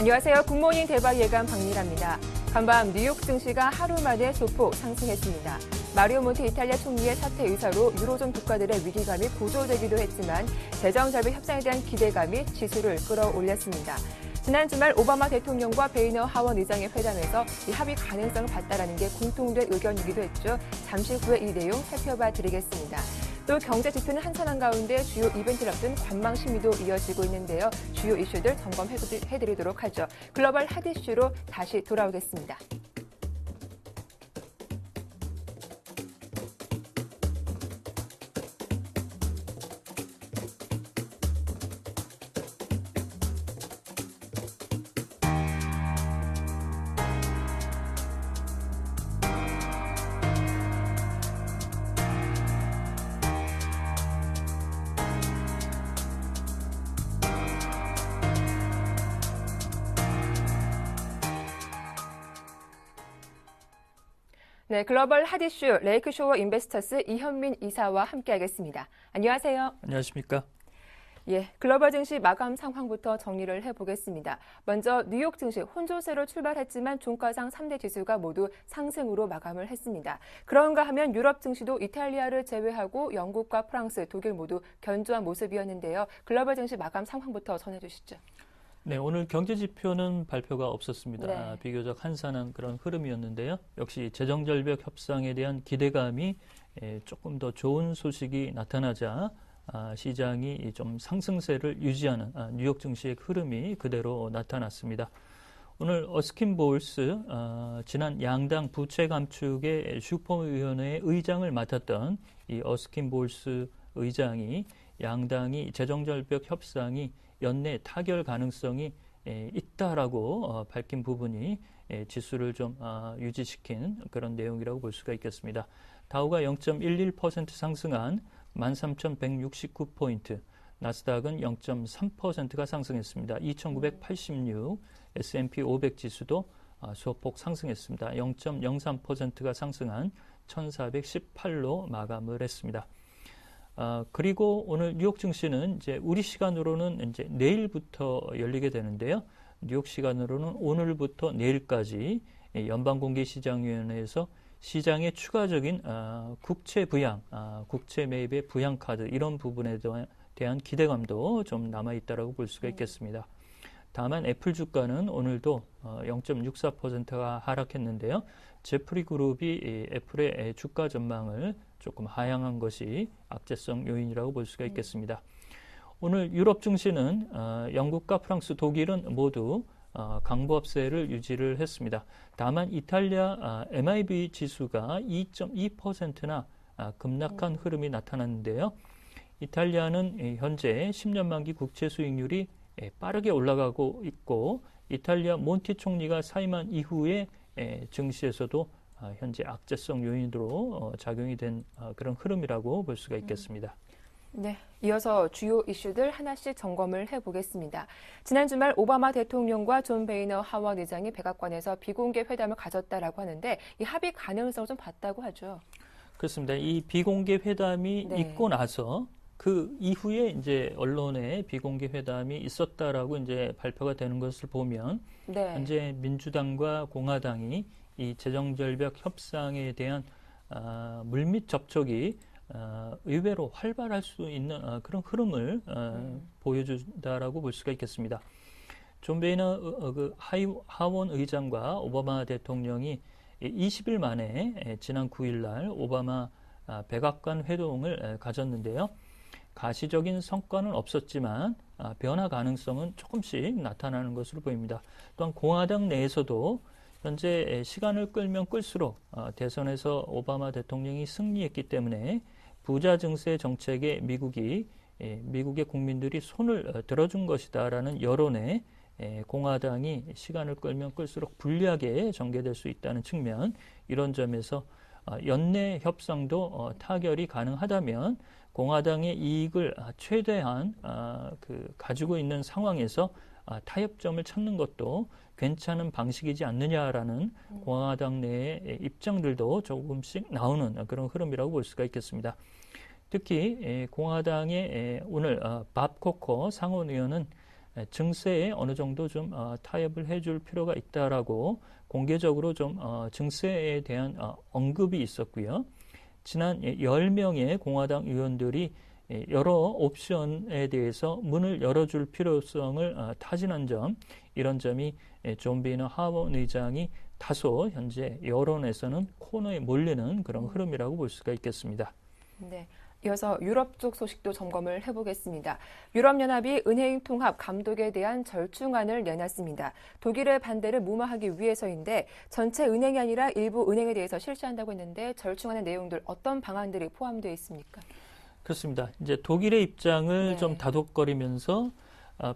안녕하세요. 굿모닝 대박 예감 박미라입니다. 간밤 뉴욕 증시가 하루 만에 소폭 상승했습니다. 마리오 몬티 이탈리아 총리의 사퇴 의사로 유로존 국가들의 위기감이 고조되기도 했지만 재정절벽 협상에 대한 기대감이 지수를 끌어올렸습니다. 지난 주말 오바마 대통령과 베이너 하원 의장의 회담에서 이 합의 가능성을 봤다라는 게 공통된 의견이기도 했죠. 잠시 후에 이 내용 살펴봐 드리겠습니다. 또 경제 지표는 한산한 가운데 주요 이벤트를 앞둔 관망 심리도 이어지고 있는데요. 주요 이슈들 점검해드리도록 하죠. 글로벌 핫 이슈로 다시 돌아오겠습니다. 네, 글로벌 핫 이슈 레이크쇼어 인베스터스 이현민 이사와 함께하겠습니다. 안녕하세요. 안녕하십니까? 예, 글로벌 증시 마감 상황부터 정리를 해보겠습니다. 먼저 뉴욕 증시 혼조세로 출발했지만 종가상 3대 지수가 모두 상승으로 마감을 했습니다. 그런가 하면 유럽 증시도 이탈리아를 제외하고 영국과 프랑스, 독일 모두 견조한 모습이었는데요. 글로벌 증시 마감 상황부터 전해주시죠. 네, 오늘 경제 지표는 발표가 없었습니다. 네. 비교적 한산한 그런 흐름이었는데요. 역시 재정절벽 협상에 대한 기대감이 조금 더 좋은 소식이 나타나자 시장이 좀 상승세를 유지하는 뉴욕 증시의 흐름이 그대로 나타났습니다. 오늘 어스킨 볼스 지난 양당 부채 감축의 슈퍼위원회 의장을 맡았던 이 어스킨 볼스 의장이 양당이 재정절벽 협상이 연내 타결 가능성이 있다라고 밝힌 부분이 지수를 좀 유지시킨 그런 내용이라고 볼 수가 있겠습니다. 다우가 0.11% 상승한 13,169포인트, 나스닥은 0.3%가 상승했습니다. 2,986, S&P 500 지수도 소폭 상승했습니다. 0.03%가 상승한 1,418로 마감을 했습니다. 그리고 오늘 뉴욕 증시는 이제 우리 시간으로는 이제 내일부터 열리게 되는데요. 뉴욕 시간으로는 오늘부터 내일까지 연방공개시장위원회에서 시장의 추가적인 국채 부양, 국채 매입의 부양 카드 이런 부분에 대한 기대감도 좀 남아 있다라고 볼 수가 있겠습니다. 다만 애플 주가는 오늘도 0.64%가 하락했는데요. 제프리 그룹이 애플의 주가 전망을 조금 하향한 것이 악재성 요인이라고 볼 수가 있겠습니다. 오늘 유럽 증시는 영국과 프랑스, 독일은 모두 강보합세를 유지를 했습니다. 다만 이탈리아 MIB 지수가 2.2%나 급락한 흐름이 나타났는데요. 이탈리아는 현재 10년 만기 국채 수익률이 빠르게 올라가고 있고 이탈리아 몬티 총리가 사임한 이후에 증시에서도 현재 악재성 요인으로 작용이 된 그런 흐름이라고 볼 수가 있겠습니다. 네, 이어서 주요 이슈들 하나씩 점검을 해보겠습니다. 지난 주말 오바마 대통령과 존 베이너 하원 의장이 백악관에서 비공개 회담을 가졌다라고 하는데 이 합의 가능성을 좀 봤다고 하죠. 그렇습니다. 이 비공개 회담이 네. 있고 나서 그 이후에 이제 언론에 비공개 회담이 있었다라고 이제 발표가 되는 것을 보면 네. 현재 민주당과 공화당이 이 재정절벽 협상에 대한 물밑 접촉이 의외로 활발할 수 있는 그런 흐름을 보여준다라고 볼 수가 있겠습니다. 존 베이너 그 하원 의장과 오바마 대통령이 20일 만에 지난 9일 날 오바마 백악관 회동을 가졌는데요. 가시적인 성과는 없었지만 변화 가능성은 조금씩 나타나는 것으로 보입니다. 또한 공화당 내에서도 현재 시간을 끌면 끌수록 대선에서 오바마 대통령이 승리했기 때문에 부자 증세 정책에 미국의 국민들이 손을 들어준 것이다라는 여론에 공화당이 시간을 끌면 끌수록 불리하게 전개될 수 있다는 측면, 이런 점에서 연내 협상도 타결이 가능하다면 공화당의 이익을 최대한 가지고 있는 상황에서 타협점을 찾는 것도 괜찮은 방식이지 않느냐라는 공화당 내의 입장들도 조금씩 나오는 그런 흐름이라고 볼 수가 있겠습니다. 특히 공화당의 오늘 밥 코커 상원 의원은 증세에 어느 정도 좀 타협을 해줄 필요가 있다라고 공개적으로 좀 증세에 대한 언급이 있었고요. 지난 10명의 공화당 의원들이 여러 옵션에 대해서 문을 열어줄 필요성을 타진한 점, 이런 점이 존 베이너 하원 의장이 다소 현재 여론에서는 코너에 몰리는 그런 흐름이라고 볼 수가 있겠습니다. 네. 이어서 유럽 쪽 소식도 점검을 해보겠습니다. 유럽연합이 은행 통합 감독에 대한 절충안을 내놨습니다. 독일의 반대를 무마하기 위해서인데 전체 은행이 아니라 일부 은행에 대해서 실시한다고 했는데 절충안의 내용들 어떤 방안들이 포함되어 있습니까? 그렇습니다. 이제 독일의 입장을 네. 좀 다독거리면서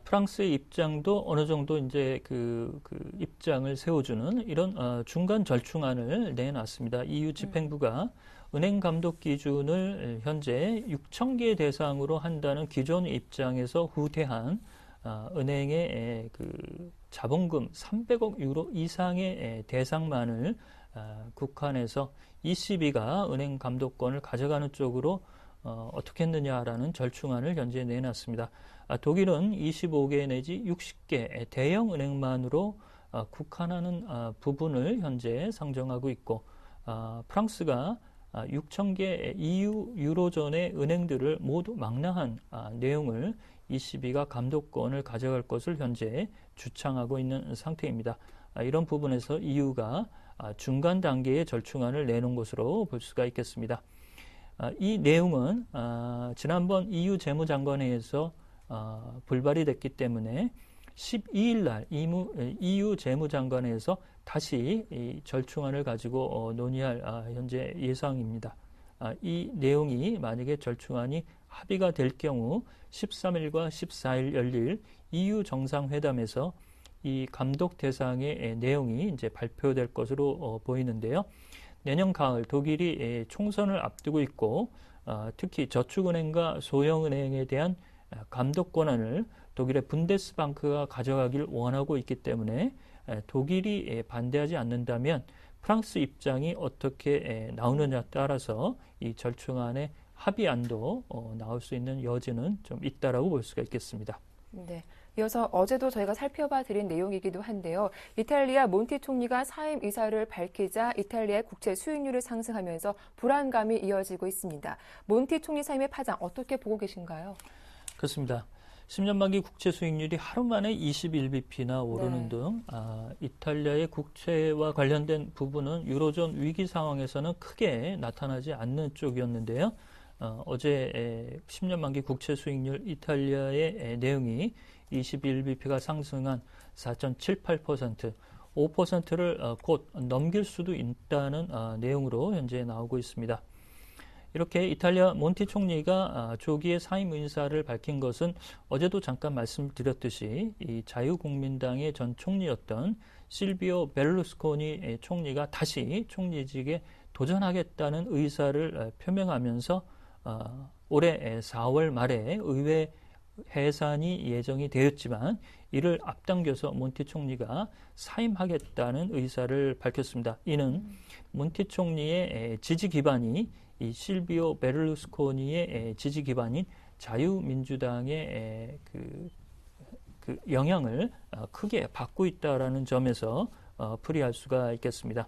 프랑스의 입장도 어느 정도 이제 그 입장을 세워주는 이런 중간 절충안을 내놨습니다. EU 집행부가 은행 감독 기준을 현재 6,000개 대상으로 한다는 기존 입장에서 후퇴한 은행의 그 자본금 300억 유로 이상의 대상만을 국한해서 ECB가 은행 감독권을 가져가는 쪽으로 어떻게 했느냐라는 절충안을 현재 내놨습니다. 독일은 25개 내지 60개 대형 은행만으로 국한하는 부분을 현재 상정하고 있고, 프랑스가 6,000개 EU 유로존의 은행들을 모두 망라한 내용을 ECB가 감독권을 가져갈 것을 현재 주창하고 있는 상태입니다. 이런 부분에서 EU가 중간 단계의 절충안을 내놓은 것으로 볼 수가 있겠습니다. 이 내용은 지난번 EU 재무장관회에서 불발이 됐기 때문에 12일 날 EU 재무장관회에서 다시 이 절충안을 가지고 논의할 현재 예상입니다. 이 내용이 만약에 절충안이 합의가 될 경우 13일과 14일 열릴 EU 정상회담에서 이 감독 대상의 내용이 이제 발표될 것으로 보이는데요. 내년 가을 독일이 총선을 앞두고 있고 특히 저축은행과 소형은행에 대한 감독 권한을 독일의 분데스방크가 가져가길 원하고 있기 때문에 독일이 반대하지 않는다면 프랑스 입장이 어떻게 나오느냐에 따라서 이 절충안의 합의안도 나올 수 있는 여지는 좀 있다라고 볼 수가 있겠습니다. 네. 이어서 어제도 저희가 살펴봐 드린 내용이기도 한데요. 이탈리아 몬티 총리가 사임 의사를 밝히자 이탈리아의 국채 수익률이 상승하면서 불안감이 이어지고 있습니다. 몬티 총리 사임의 파장 어떻게 보고 계신가요? 그렇습니다. 10년 만기 국채 수익률이 하루 만에 21bp나 오르는 등 이탈리아의 국채와 관련된 부분은 유로존 위기 상황에서는 크게 나타나지 않는 쪽이었는데요. 어제 10년 만기 국채 수익률 이탈리아의 내용이 21bp가 상승한 4.78%, 5%를 곧 넘길 수도 있다는 내용으로 현재 나오고 있습니다. 이렇게 이탈리아 몬티 총리가 조기에 사임 의사를 밝힌 것은 어제도 잠깐 말씀드렸듯이 이 자유국민당의 전 총리였던 실비오 베를루스코니 총리가 다시 총리직에 도전하겠다는 의사를 표명하면서 올해 4월 말에 의회 해산이 예정이 되었지만 이를 앞당겨서 몬티 총리가 사임하겠다는 의사를 밝혔습니다. 이는 몬티 총리의 지지 기반이 이 실비오 베를루스코니의 지지 기반인 자유민주당의 그 영향을 크게 받고 있다라는 점에서 풀이할 수가 있겠습니다.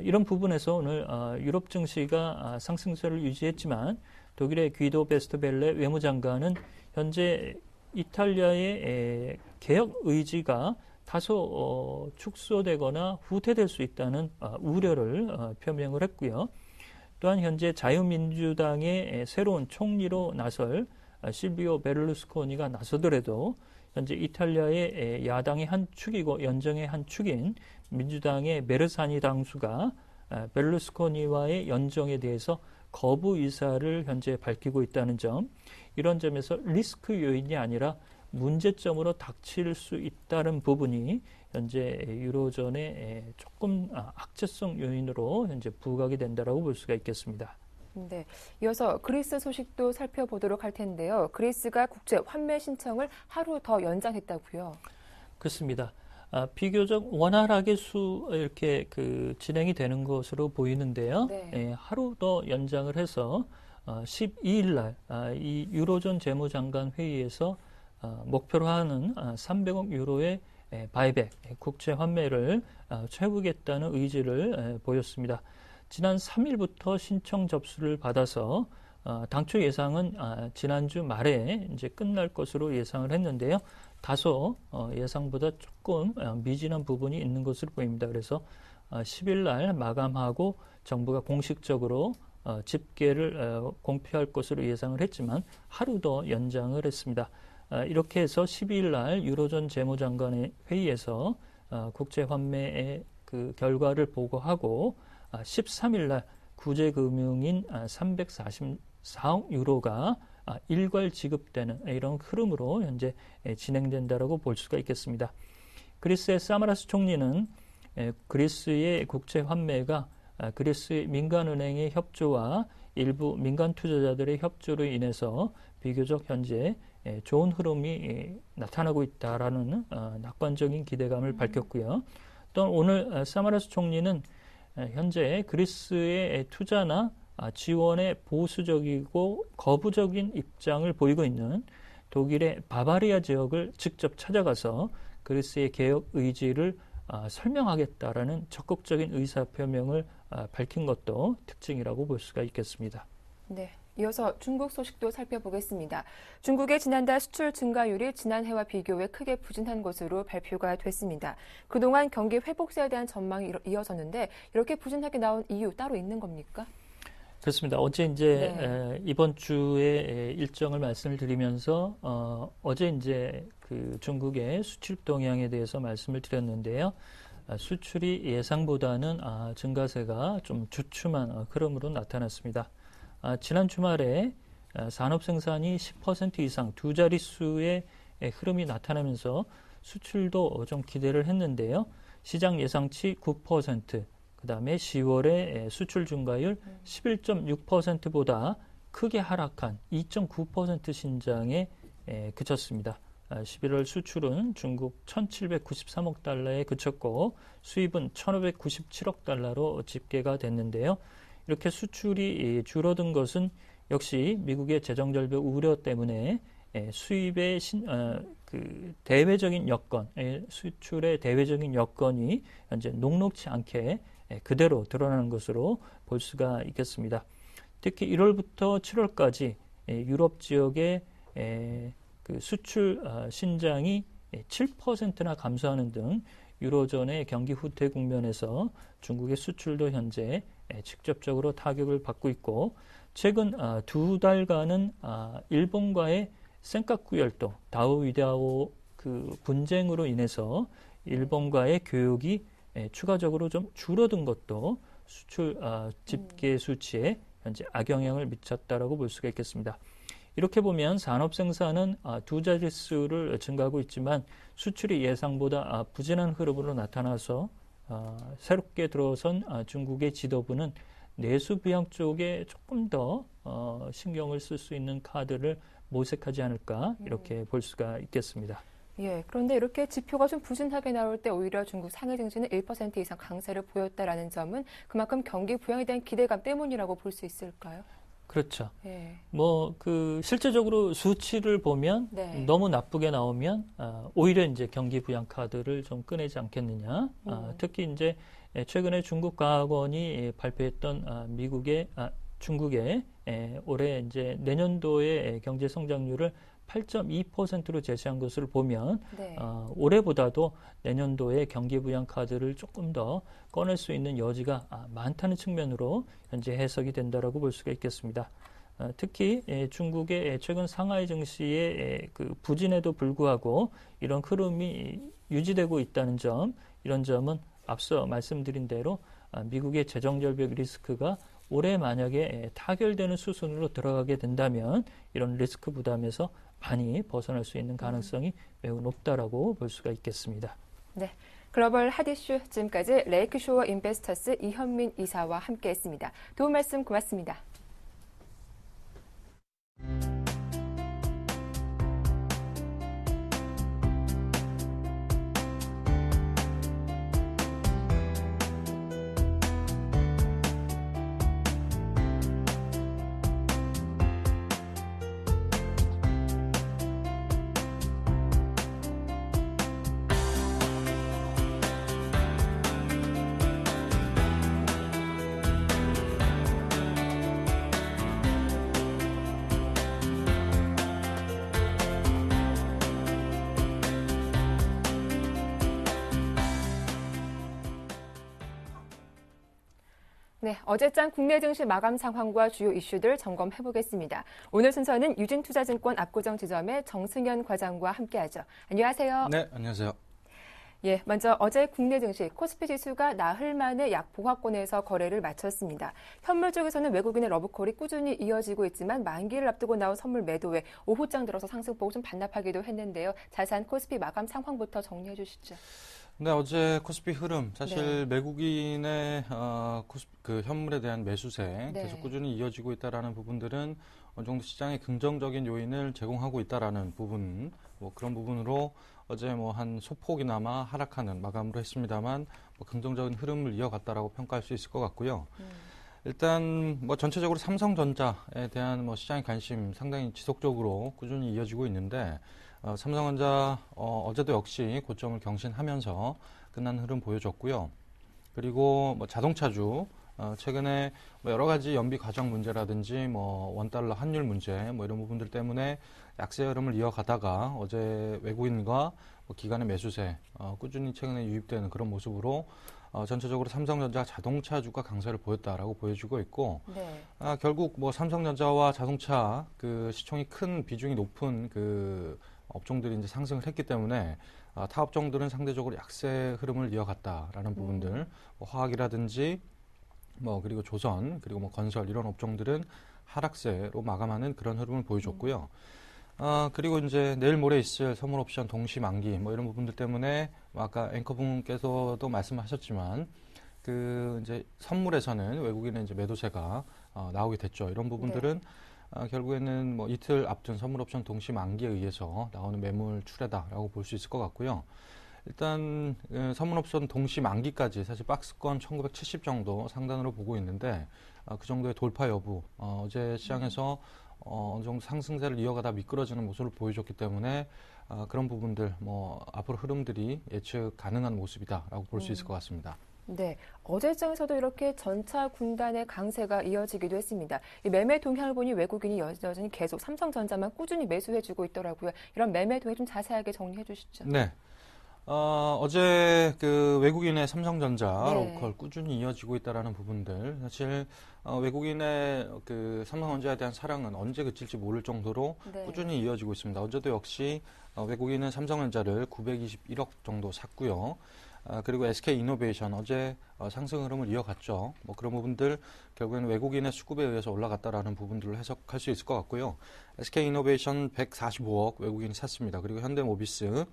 이런 부분에서 오늘 유럽 증시가 상승세를 유지했지만 독일의 귀도 베스트벨레 외무장관은 현재 이탈리아의 개혁 의지가 다소 축소되거나 후퇴될 수 있다는 우려를 표명을 했고요. 또한 현재 자유민주당의 새로운 총리로 나설 실비오 베를루스코니가 나서더라도 현재 이탈리아의 야당의 한 축이고 연정의 한 축인 민주당의 베르사니 당수가 베를루스코니와의 연정에 대해서 거부 의사를 현재 밝히고 있다는 점, 이런 점에서 리스크 요인이 아니라 문제점으로 닥칠 수 있다는 부분이 현재 유로존의 조금 악재성 요인으로 현재 부각이 된다라고 볼 수가 있겠습니다. 네, 이어서 그리스 소식도 살펴보도록 할 텐데요. 그리스가 국제 환매 신청을 하루 더 연장했다고요? 그렇습니다. 비교적 원활하게 이렇게 진행이 되는 것으로 보이는데요. 네. 하루 더 연장을 해서 12일 날 이 유로존 재무장관 회의에서 목표로 하는 300억 유로의 바이백, 국채 환매를 채우겠다는 의지를 보였습니다. 지난 3일부터 신청 접수를 받아서 당초 예상은 지난주 말에 이제 끝날 것으로 예상을 했는데요. 다소 예상보다 조금 미진한 부분이 있는 것으로 보입니다. 그래서 10일 날 마감하고 정부가 공식적으로 집계를 공표할 것으로 예상을 했지만 하루 더 연장을 했습니다. 이렇게 해서 12일 날 유로존 재무장관의 회의에서 국채 환매의 그 결과를 보고하고 13일 날 구제금융인 344억 유로가 일괄 지급되는 이런 흐름으로 현재 진행된다라고 볼 수가 있겠습니다. 그리스의 사마라스 총리는 그리스의 국채 환매가 그리스 민간은행의 협조와 일부 민간 투자자들의 협조로 인해서 비교적 현재 좋은 흐름이 나타나고 있다라는 낙관적인 기대감을 밝혔고요. 또 오늘 사마라스 총리는 현재 그리스의 투자나 지원에 보수적이고 거부적인 입장을 보이고 있는 독일의 바바리아 지역을 직접 찾아가서 그리스의 개혁 의지를 설명하겠다라는 적극적인 의사표명을 밝힌 것도 특징이라고 볼 수가 있겠습니다. 네, 이어서 중국 소식도 살펴보겠습니다. 중국의 지난달 수출 증가율이 지난해와 비교해 크게 부진한 것으로 발표가 됐습니다. 그동안 경기 회복세에 대한 전망이 이어졌는데 이렇게 부진하게 나온 이유 따로 있는 겁니까? 그렇습니다. 어제 이제 이번 주에 일정을 말씀을 드리면서 어제 이제 그 중국의 수출 동향에 대해서 말씀을 드렸는데요. 수출이 예상보다는 증가세가 좀 주춤한 흐름으로 나타났습니다. 지난 주말에 산업 생산이 10% 이상 두 자릿수의 흐름이 나타나면서 수출도 좀 기대를 했는데요. 시장 예상치 9%, 그 다음에 10월에 수출 증가율 11.6%보다 크게 하락한 2.9% 신장에 그쳤습니다. 11월 수출은 중국 1,793억 달러에 그쳤고 수입은 1,597억 달러로 집계가 됐는데요. 이렇게 수출이 줄어든 것은 역시 미국의 재정절벽 우려 때문에 수입의 그 대외적인 여건, 수출의 대외적인 여건이 현재 녹록치 않게 그대로 드러나는 것으로 볼 수가 있겠습니다. 특히 1월부터 7월까지 유럽 지역의 그 수출 신장이 7%나 감소하는 등 유로존의 경기 후퇴 국면에서 중국의 수출도 현재 직접적으로 타격을 받고 있고 최근 두 달간은 일본과의 센카쿠 열도 다오위다오 그 분쟁으로 인해서 일본과의 교역이 추가적으로 좀 줄어든 것도 수출 집계 수치에 현재 악영향을 미쳤다라고 볼 수가 있겠습니다. 이렇게 보면 산업 생산은 두 자릿수를 증가하고 있지만 수출이 예상보다 부진한 흐름으로 나타나서 새롭게 들어선 중국의 지도부는 내수 부양 쪽에 조금 더 신경을 쓸 수 있는 카드를 모색하지 않을까 이렇게 볼 수가 있겠습니다. 예, 그런데 이렇게 지표가 좀 부진하게 나올 때 오히려 중국 상해 증시는 1% 이상 강세를 보였다라는 점은 그만큼 경기 부양에 대한 기대감 때문이라고 볼 수 있을까요? 그렇죠. 예. 실제적으로 수치를 보면 너무 나쁘게 나오면 오히려 이제 경기 부양 카드를 좀 꺼내지 않겠느냐. 특히 이제 최근에 중국 과학원이 발표했던 중국의 올해 이제 내년도의 경제 성장률을 8.2%로 제시한 것을 보면 올해보다도 내년도에 경기 부양 카드를 조금 더 꺼낼 수 있는 여지가 많다는 측면으로 현재 해석이 된다라고 볼 수가 있겠습니다. 특히 중국의 최근 상하이 증시의 그 부진에도 불구하고 이런 흐름이 유지되고 있다는 점, 이런 점은 앞서 말씀드린 대로 미국의 재정절벽 리스크가 올해 만약에 타결되는 수순으로 들어가게 된다면 이런 리스크 부담에서 많이 벗어날 수 있는 가능성이 매우 높다라고 볼 수가 있겠습니다. 네, 글로벌 핫이슈 지금까지 레이크쇼어 인베스터스 이현민 이사와 함께했습니다. 도움 말씀 고맙습니다. 네, 어제장 국내 증시 마감 상황과 주요 이슈들 점검해 보겠습니다. 오늘 순서는 유진투자증권 압구정 지점의 정승현 과장과 함께하죠. 안녕하세요. 네, 안녕하세요. 예, 먼저 어제 국내 증시 코스피 지수가 나흘 만에 약 보합권에서 거래를 마쳤습니다. 현물 쪽에서는 외국인의 러브콜이 꾸준히 이어지고 있지만 만기를 앞두고 나온 선물 매도에 오후장 들어서 상승폭을 좀 반납하기도 했는데요. 자세한 코스피 마감 상황부터 정리해 주시죠. 네, 어제 코스피 흐름 사실 외국인의 그 현물에 대한 매수세 계속 꾸준히 이어지고 있다라는 부분들은 어느 정도 시장에 긍정적인 요인을 제공하고 있다라는 부분, 뭐 그런 부분으로 어제 뭐 한 소폭이나마 하락하는 마감으로 했습니다만 뭐 긍정적인 흐름을 이어갔다라고 평가할 수 있을 것 같고요. 일단 뭐 전체적으로 삼성전자에 대한 뭐 시장의 관심 상당히 지속적으로 꾸준히 이어지고 있는데 삼성전자 어제도 역시 고점을 경신하면서 끝난 흐름 보여줬고요. 그리고 뭐 자동차주 최근에 뭐 여러 가지 연비 과정 문제라든지 뭐 원달러 환율 문제 뭐 이런 부분들 때문에 약세 흐름을 이어가다가 어제 외국인과 뭐 기관의 매수세 꾸준히 최근에 유입되는 그런 모습으로 전체적으로 삼성전자 자동차주가 강세를 보였다라고 보여주고 있고 결국 뭐 삼성전자와 자동차 그 시총이 큰 비중이 높은 그 업종들이 이제 상승을 했기 때문에 타 업종들은 상대적으로 약세 흐름을 이어갔다라는 부분들, 뭐 화학이라든지 뭐 그리고 조선 그리고 뭐 건설 이런 업종들은 하락세로 마감하는 그런 흐름을 보여줬고요. 그리고 이제 내일 모레 있을 선물 옵션 동시 만기 뭐 이런 부분들 때문에 뭐 아까 앵커분께서도 말씀하셨지만 그 이제 선물에서는 외국인의 이제 매도세가 나오게 됐죠. 이런 부분들은 결국에는 뭐 이틀 앞둔 선물 옵션 동시 만기에 의해서 나오는 매물 출회다라고 볼 수 있을 것 같고요. 일단 선물 옵션 동시 만기까지 사실 박스권 1970 정도 상단으로 보고 있는데 그 정도의 돌파 여부 어제 시장에서 어느 정도 상승세를 이어가다 미끄러지는 모습을 보여줬기 때문에 그런 부분들 뭐 앞으로 흐름들이 예측 가능한 모습이다라고 볼 수 있을 것 같습니다. 네, 어제장에서도 이렇게 전차 군단의 강세가 이어지기도 했습니다. 이 매매 동향을 보니 외국인이 여전히 계속 삼성전자만 꾸준히 매수해주고 있더라고요. 이런 매매 동향 좀 자세하게 정리해 주시죠. 네. 어제 그 외국인의 삼성전자 로컬 꾸준히 이어지고 있다라는 부분들 사실 외국인의 그 삼성전자에 대한 사랑은 언제 그칠지 모를 정도로 꾸준히 이어지고 있습니다. 어제도 역시 외국인은 삼성전자를 921억 정도 샀고요. 그리고 SK이노베이션 어제 상승 흐름을 이어갔죠. 뭐 그런 부분들 결국에는 외국인의 수급에 의해서 올라갔다라는 부분들을 해석할 수 있을 것 같고요. SK이노베이션 145억 외국인이 샀습니다. 그리고 현대모비스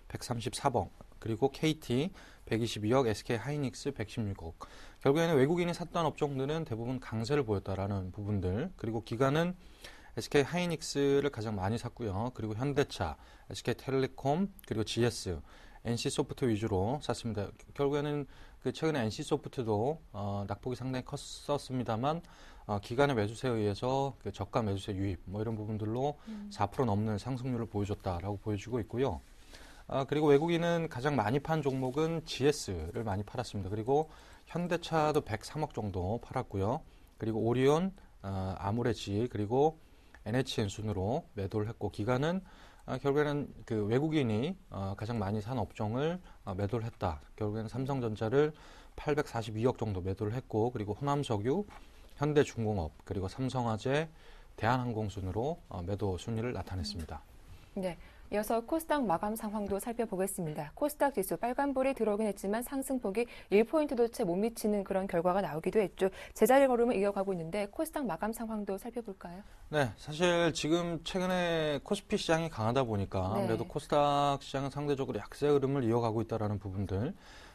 134억, 그리고 KT 122억, SK하이닉스 116억. 결국에는 외국인이 샀던 업종들은 대부분 강세를 보였다라는 부분들. 그리고 기관은 SK하이닉스를 가장 많이 샀고요. 그리고 현대차, SK텔레콤, 그리고 GS, NC소프트 위주로 샀습니다. 결국에는 그 최근에 NC소프트도 낙폭이 상당히 컸었습니다만 기관의 매수세에 의해서 그 저가 매수세 유입 뭐 이런 부분들로 4% 넘는 상승률을 보여줬다라고 보여주고 있고요. 그리고 외국인은 가장 많이 판 종목은 GS를 많이 팔았습니다. 그리고 현대차도 103억 정도 팔았고요. 그리고 오리온, 아모레지 그리고 NHN 순으로 매도를 했고 기관은 결국에는 그 외국인이 가장 많이 산 업종을 매도를 했다. 결국에는 삼성전자를 842억 정도 매도를 했고 그리고 호남석유, 현대중공업 그리고 삼성화재, 대한항공 순으로 매도 순위를 나타냈습니다. 네. 이어서 코스닥 마감 상황도 살펴보겠습니다. 코스닥 지수 빨간불이 들어오긴 했지만 상승폭이 1포인트도 채 못 미치는 그런 결과가 나오기도 했죠. 제자리 걸음을 이어가고 있는데 코스닥 마감 상황도 살펴볼까요? 네, 사실 지금 최근에 코스피 시장이 강하다 보니까 아무래도 코스닥 시장은 상대적으로 약세 흐름을 이어가고 있다는 부분들.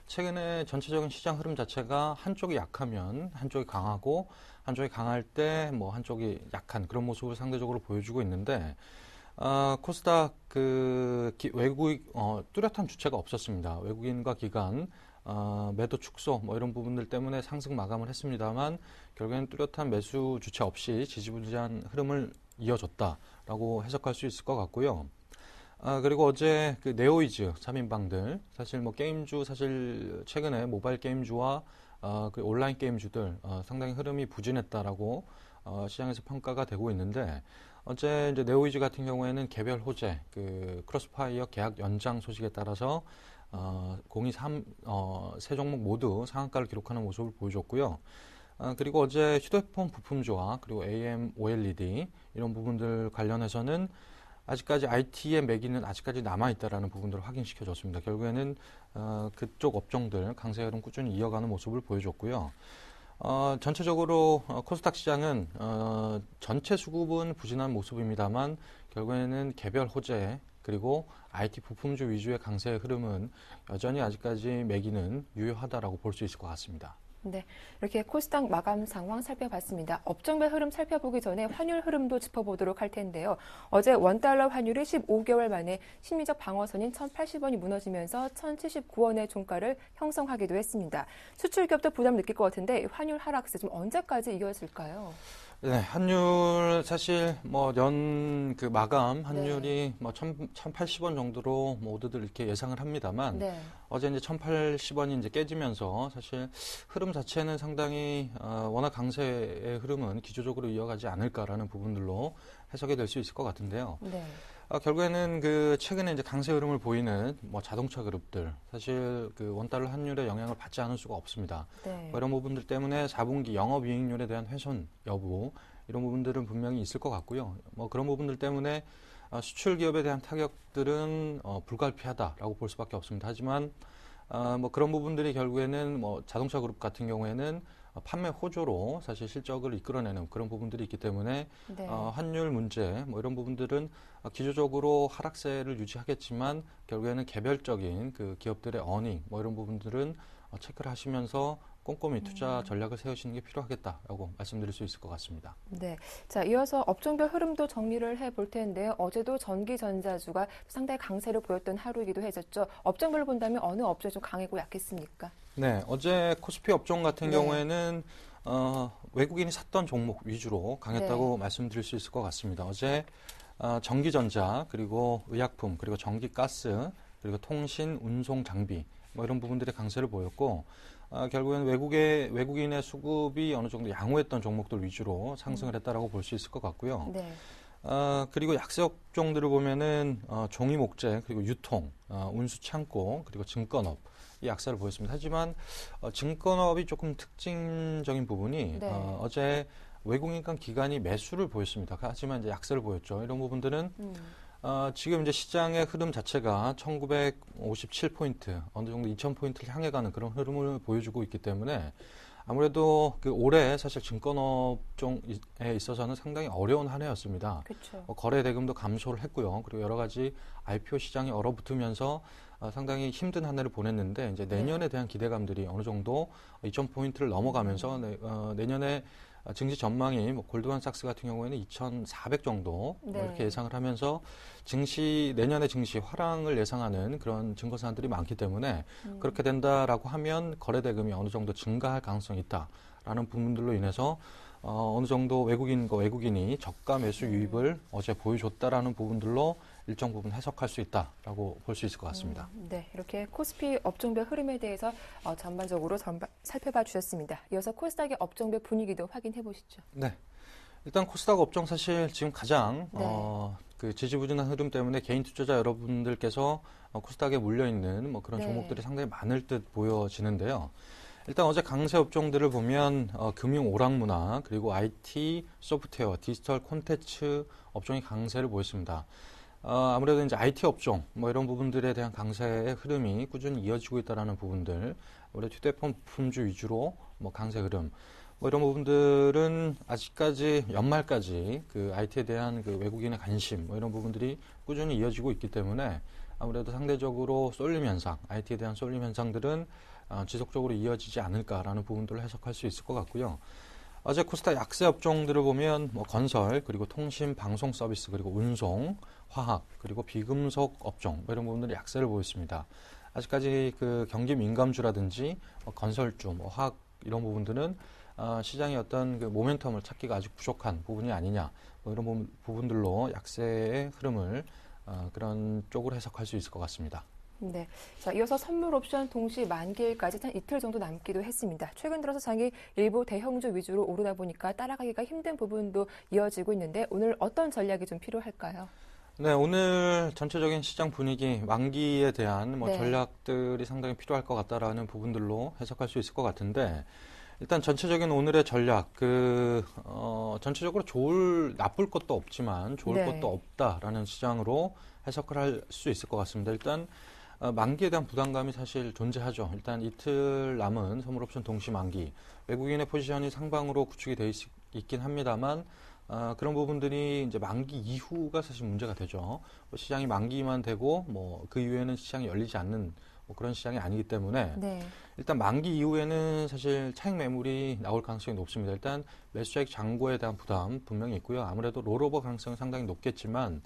최근에 전체적인 시장 흐름 자체가 한쪽이 약하면 한쪽이 강하고 한쪽이 강할 때 뭐 한쪽이 약한 그런 모습을 상대적으로 보여주고 있는데 코스닥 외국인 뚜렷한 주체가 없었습니다. 외국인과 기관 매도 축소 뭐 이런 부분들 때문에 상승 마감을 했습니다만 결국에는 뚜렷한 매수 주체 없이 지지부진한 흐름을 이어줬다라고 해석할 수 있을 것 같고요. 그리고 어제 그 네오이즈 3인방들 사실 뭐 게임주 사실 최근에 모바일 게임주와 그 온라인 게임주들 상당히 흐름이 부진했다라고 시장에서 평가가 되고 있는데 어제 이제 네오이즈 같은 경우에는 개별 호재, 그 크로스파이어 계약 연장 소식에 따라서 세 종목 모두 상한가를 기록하는 모습을 보여줬고요. 그리고 어제 휴대폰 부품주와 그리고 AM, OLED 이런 부분들 관련해서는 아직까지 IT의 매기는 아직까지 남아있다라는 부분들을 확인시켜줬습니다. 결국에는 그쪽 업종들 강세 흐름 꾸준히 이어가는 모습을 보여줬고요. 전체적으로 코스닥 시장은 전체 수급은 부진한 모습입니다만 결국에는 개별 호재 그리고 IT 부품주 위주의 강세 흐름은 여전히 아직까지 매기는 유효하다라고 볼 수 있을 것 같습니다. 네, 이렇게 코스닥 마감 상황 살펴봤습니다. 업종별 흐름 살펴보기 전에 환율 흐름도 짚어보도록 할 텐데요. 어제 원달러 환율이 15개월 만에 심리적 방어선인 1,080원이 무너지면서 1,079원의 종가를 형성하기도 했습니다. 수출 기업도 부담 느낄 것 같은데 환율 하락세 좀 언제까지 이어질까요? 네, 환율 사실 그 마감 환율이 1,080원 정도로 모두들 이렇게 예상을 합니다만 어제 이제 1,080원이 이제 깨지면서 사실 흐름 자체는 상당히 워낙 강세의 흐름은 기조적으로 이어가지 않을까라는 부분들로 해석이 될 수 있을 것 같은데요. 결국에는 그 최근에 이제 강세 흐름을 보이는 자동차 그룹들 사실 그 원달러 환율의 영향을 받지 않을 수가 없습니다. 이런 부분들 때문에 4분기 영업이익률에 대한 훼손 여부 이런 부분들은 분명히 있을 것 같고요. 그런 부분들 때문에 수출 기업에 대한 타격들은 불가피하다라고 볼 수밖에 없습니다. 하지만 그런 부분들이 결국에는 자동차 그룹 같은 경우에는 판매 호조로 사실 실적을 이끌어내는 그런 부분들이 있기 때문에 환율 문제 이런 부분들은 기조적으로 하락세를 유지하겠지만 결국에는 개별적인 그 기업들의 어닝 이런 부분들은 체크를 하시면서 꼼꼼히 투자 전략을 세우시는 게 필요하겠다라고 말씀드릴 수 있을 것 같습니다. 네, 자 이어서 업종별 흐름도 정리를 해볼 텐데요. 어제도 전기전자주가 상당히 강세를 보였던 하루이기도 했었죠. 업종별로 본다면 어느 업종이 좀 강하고 약했습니까? 네, 어제 코스피 업종 같은 경우에는 외국인이 샀던 종목 위주로 강했다고 말씀드릴 수 있을 것 같습니다. 어제 전기전자 그리고 의약품 그리고 전기가스 그리고 통신, 운송, 장비 이런 부분들의 강세를 보였고 결국엔 외국인의 수급이 어느 정도 양호했던 종목들 위주로 상승을 했다라고 볼 수 있을 것 같고요. 그리고 약세 업종들을 보면은 종이 목재 그리고 유통, 운수 창고 그리고 증권업 이 약세를 보였습니다. 하지만 증권업이 조금 특징적인 부분이 어제 외국인 간 기관이 매수를 보였습니다. 하지만 이제 약세를 보였죠. 이런 부분들은 지금 이제 시장의 흐름 자체가 1957포인트, 어느 정도 2000포인트를 향해 가는 그런 흐름을 보여주고 있기 때문에 아무래도 그 올해 사실 증권업종에 있어서는 상당히 어려운 한 해였습니다. 거래 대금도 감소를 했고요. 그리고 여러 가지 IPO 시장이 얼어붙으면서 상당히 힘든 한 해를 보냈는데 이제 내년에 대한 기대감들이 어느 정도 2000포인트를 넘어가면서 내년에 증시 전망이 골드만삭스 같은 경우에는 2,400 정도 이렇게 예상을 하면서 내년의 증시 화랑을 예상하는 그런 증거사들이 많기 때문에 그렇게 된다라고 하면 거래 대금이 어느 정도 증가할 가능성이 있다라는 부분들로 인해서 어느 정도 외국인이 저가 매수 유입을 어제 보여줬다라는 부분들로 일정 부분 해석할 수 있다라고 볼 수 있을 것 같습니다. 네, 이렇게 코스피 업종별 흐름에 대해서 전반적으로 살펴봐 주셨습니다. 이어서 코스닥의 업종별 분위기도 확인해 보시죠. 네, 일단 코스닥 업종 사실 지금 가장 그 지지부진한 흐름 때문에 개인 투자자 여러분들께서 코스닥에 몰려 있는 그런 종목들이 상당히 많을 듯 보여지는데요. 일단 어제 강세 업종들을 보면 금융 오락문화 그리고 IT, 소프트웨어, 디지털 콘텐츠 업종이 강세를 보였습니다. 아무래도 이제 IT 업종 이런 부분들에 대한 강세의 흐름이 꾸준히 이어지고 있다라는 부분들, 우리 휴대폰 부품주 위주로 강세 흐름 이런 부분들은 아직까지 연말까지 그 IT에 대한 그 외국인의 관심 이런 부분들이 꾸준히 이어지고 있기 때문에 아무래도 상대적으로 쏠림 현상, IT에 대한 쏠림 현상들은 지속적으로 이어지지 않을까라는 부분들을 해석할 수 있을 것 같고요. 어제 코스닥 약세 업종들을 보면 건설, 그리고 통신, 방송 서비스, 그리고 운송, 화학, 그리고 비금속 업종 이런 부분들이 약세를 보였습니다. 아직까지 그 경기 민감주라든지 건설주, 화학 이런 부분들은 시장의 어떤 그 모멘텀을 찾기가 아직 부족한 부분이 아니냐 이런 부분들로 약세의 흐름을 그런 쪽으로 해석할 수 있을 것 같습니다. 네. 자, 이어서 선물 옵션 동시 만기일까지 한 이틀 정도 남기도 했습니다. 최근 들어서 장이 일부 대형주 위주로 오르다 보니까 따라가기가 힘든 부분도 이어지고 있는데 오늘 어떤 전략이 좀 필요할까요? 네, 오늘 전체적인 시장 분위기, 만기에 대한 전략들이 상당히 필요할 것 같다라는 부분들로 해석할 수 있을 것 같은데 일단 전체적인 오늘의 전략, 전체적으로 나쁠 것도 없지만 좋을 네. 것도 없다라는 시장으로 해석을 할 수 있을 것 같습니다. 일단 만기에 대한 부담감이 사실 존재하죠. 일단 이틀 남은 선물옵션 동시 만기, 외국인의 포지션이 상방으로 구축이 돼 있긴 합니다만 그런 부분들이 이제 만기 이후가 사실 문제가 되죠. 시장이 만기만 되고 그 이후에는 시장이 열리지 않는 그런 시장이 아니기 때문에 네. 일단 만기 이후에는 사실 차익 매물이 나올 가능성이 높습니다. 일단 매수차익 잔고에 대한 부담 분명히 있고요. 아무래도 롤오버 가능성은 상당히 높겠지만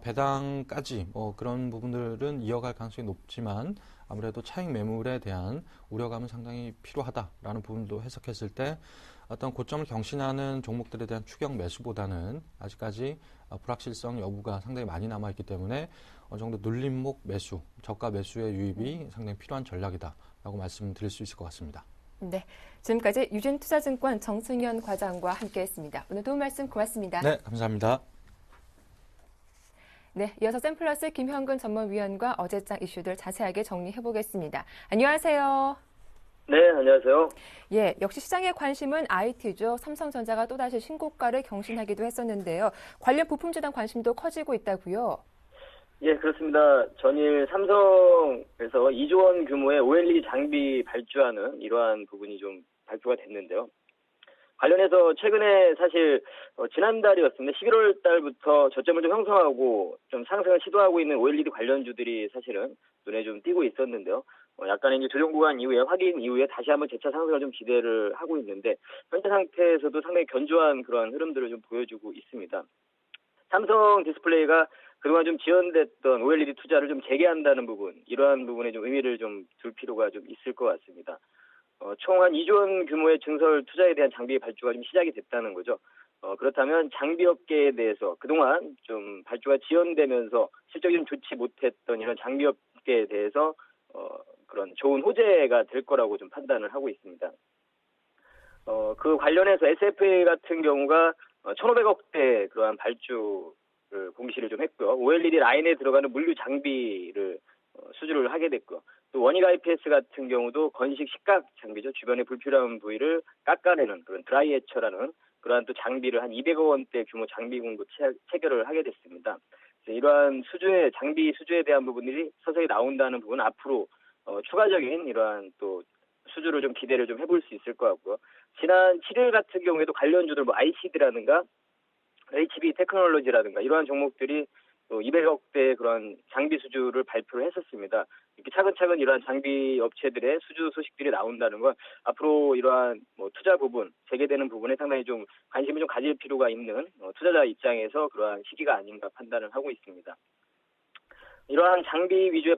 배당까지 그런 부분들은 이어갈 가능성이 높지만 아무래도 차익 매물에 대한 우려감은 상당히 필요하다라는 부분도 해석했을 때 어떤 고점을 경신하는 종목들에 대한 추격 매수보다는 아직까지 불확실성 여부가 상당히 많이 남아있기 때문에 어느 정도 눌림목 매수, 저가 매수의 유입이 상당히 필요한 전략이다라고 말씀드릴 수 있을 것 같습니다. 네, 지금까지 유진투자증권 정승현 과장과 함께했습니다. 오늘 도움 말씀 고맙습니다. 네, 감사합니다. 네, 이어서 샘플러스 김형근 전문위원과 어제장 이슈들 자세하게 정리해보겠습니다. 안녕하세요. 네, 안녕하세요. 예, 역시 시장의 관심은 IT죠. 삼성전자가 또다시 신고가를 경신하기도 했었는데요. 관련 부품주에 대한 관심도 커지고 있다고요? 예, 그렇습니다. 전일 삼성에서 2조 원 규모의 OLED 장비 발주하는 이러한 부분이 좀 발표가 됐는데요. 관련해서 최근에 사실 지난달이었습니다. 11월 달부터 저점을 좀 형성하고 좀 상승을 시도하고 있는 OLED 관련주들이 사실은 눈에 좀 띄고 있었는데요. 약간의 이제 조정 구간 이후에 확인 이후에 다시 한번 재차 상승을 좀 기대를 하고 있는데 현재 상태에서도 상당히 견조한 그런 흐름들을 좀 보여주고 있습니다. 삼성 디스플레이가 그동안 좀 지연됐던 OLED 투자를 좀 재개한다는 부분, 이러한 부분에 좀 의미를 좀 둘 필요가 좀 있을 것 같습니다. 총 한 2조 원 규모의 증설 투자에 대한 장비 발주가 좀 시작이 됐다는 거죠. 그렇다면 장비 업계에 대해서 그동안 좀 발주가 지연되면서 실적이 좀 좋지 못했던 이런 장비 업계에 대해서 그런 좋은 호재가 될 거라고 좀 판단을 하고 있습니다. 그 관련해서 SFA 같은 경우가 1,500억대 그러한 발주를 공시를 좀 했고요. OLED 라인에 들어가는 물류 장비를 수주를 하게 됐고요. 또 원익 IPS 같은 경우도 건식 식각 장비죠. 주변의 불필요한 부위를 깎아내는 그런 드라이 해처라는 그러한 또 장비를 한 200억 원대 규모 장비 공급 체결을 하게 됐습니다. 이러한 장비 수주에 대한 부분들이 서서히 나온다는 부분은 앞으로 추가적인 이러한 또 수주를 좀 기대를 좀 해볼 수 있을 것 같고요. 지난 7일 같은 경우에도 관련주들 ICD라든가 HB 테크놀로지라든가 이러한 종목들이 또 200억대 그런 장비 수주를 발표를 했었습니다. 이렇게 차근차근 이러한 장비 업체들의 수주 소식들이 나온다는 건 앞으로 이러한 투자 부분, 재개되는 부분에 상당히 좀 관심을 좀 가질 필요가 있는 투자자 입장에서 그러한 시기가 아닌가 판단을 하고 있습니다. 이러한 장비 위주의